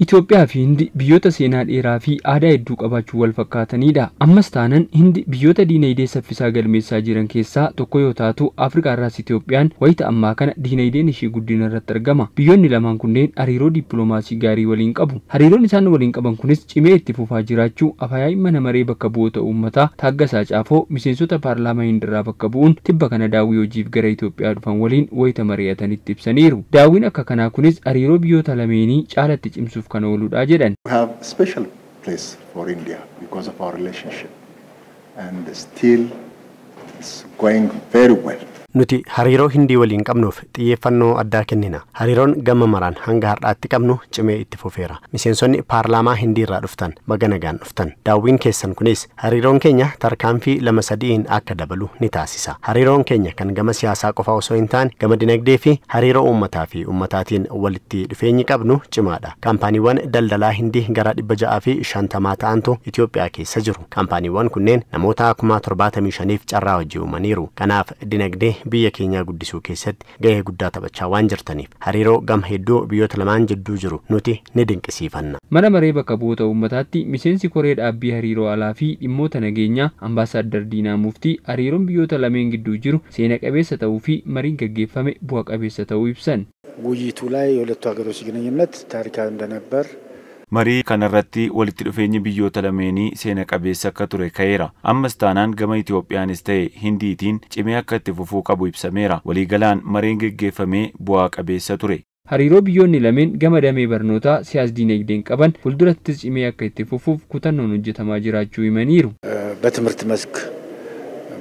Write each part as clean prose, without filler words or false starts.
Itoophiyaa fi Hindi biyyoota seenaa dheeraa fi aadaa hedduu qabaachuu wal fakkaatanidha. Ammas taanaan Hindi biyyoota diinagdee saffisaa galmeessaa jiran keessaa tokko yoo taatu, Afrikaarraas Itoophiyaan wayita ammaa kana diinagdeen ishee guddina irratti argama. Biyyoonni lamaan kunneen hariiroo dippiloomaasii gaarii waliin qabu. Hariiroon isaan waliin qaban kunis cimee itti fufaa jiraachuu afayaa'iin mana maree bakka bu'oota uummataa Taaggasaa Caafoo miseensota paarlaamaa Hindirraa bakka bu'uun tibba kana daawwii hojiif gara Itoophiyaa dhufan waliin wayita mari'atanitti ibsaniiru. Daawwiin akka kanaa kunis hariiroo biyyoota lameenii caalatti cimsuuf kan ooludha jedhan. We have a special place for India because of our relationship, and still it's going very well. Nuti hariiroo Hindii waliin qabnuuf xiyyeeffannoo addaa kennina. Hariiroon gama maraan hanga har'aatti qabnu cimee itti fufeera. Miseensonni paarlaamaa Hindii irraa dhuftan baga nagaan dhuftan. Daawwiin keessan kunis hariiroon keenya tarkaanfii 2-3 akka dabalu ni taasisa. Hariiroon keenya kan gama siyaasaa qofa osoo hin taane gama dinagdee fi hariiroo uummataa fi uummataatiin walitti dhufeenyi qabnu cimaadha. Kaampaaniiwwan daldalaa Hindii gara 650 ta'antu Itoophiyaa keessa jiru. Kaampaaniiwwan kunneen namoota 75,000f carraa hojii uumaniiru. Kanaaf dinagdee biyya keenya guddisuu keessatti gahee guddaa taphachaa waan jirtaniif hariiroo gama hedduu biyyoota lamaan jidduu jiru nuti ni dinqisiifanna. Mana maree bakka bu'oota uummataatti miseensi koree dhaabbii hariiroo alaa fi dhimmoota nageenyaa Ambaasaadder Diinaa Muftii hariiroon biyyoota lameen gidduu jiru seena qabeessa ta'uu fi mariin gaggeeffame bu'a qabeessa ta'uu ibsan. ውይይቱ ላይ የሁለቱ ሀገሮች ግንኙነት ታሪካዊ እንደነበር Marii kanarratti walitti dhufeenyi biyyoota lameenii seena qabeessa akka ture ka'eera. Ammas taanaan gama Itoophiyaanis ta'e Hindiitiin cimee akka itti fufuu qabu ibsameera. Waliigalaan mariin gaggeeffamee bu'aa qabeessa ture. Hariiroo biyyoonni lameen gama damee barnootaa siyaas-diinagdeen qaban fuuldurattis cimee akka itti fufuuf kutannoon hojjetamaa jiraachuu himaniiru. በትምህርት መስክ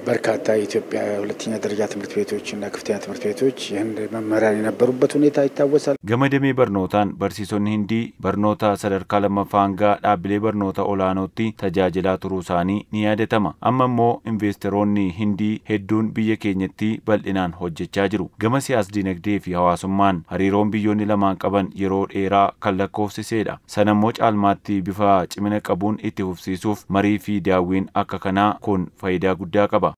በርካታ የኢትዮጵያ ሁለተኛ ደረጃ ትምህርት ቤቶች እና ከፍተኛ ትምህርት ቤቶች የህንድ መምህራን የነበሩበት ሁኔታ ይታወሳል። ገመደሜ በርኖታን በርሲሶን ሂንዲ በርኖታ ሰደርካ ለመፋንጋ ዳብሌ በርኖታ ኦላኖቲ ተጃጅላ ቱሩሳኒ ኒያደተማ አመሞ ኢንቨስተሮኒ ሂንዲ ሄዱን ብየ ኬኘቲ በልኢናን ሆጀቻ ጅሩ ገመ ሲያስ ዲነግዴ ፊ ሐዋሱማን hariiroon biyyoonni lamaan qaban yeroo dheeraa kan lakkoofsiseedha. Sanammoo caalmaatti bifa cimina qabuun itti fufsiisuuf marii fi daawwiin akka kanaa kun faayidaa guddaa qaba.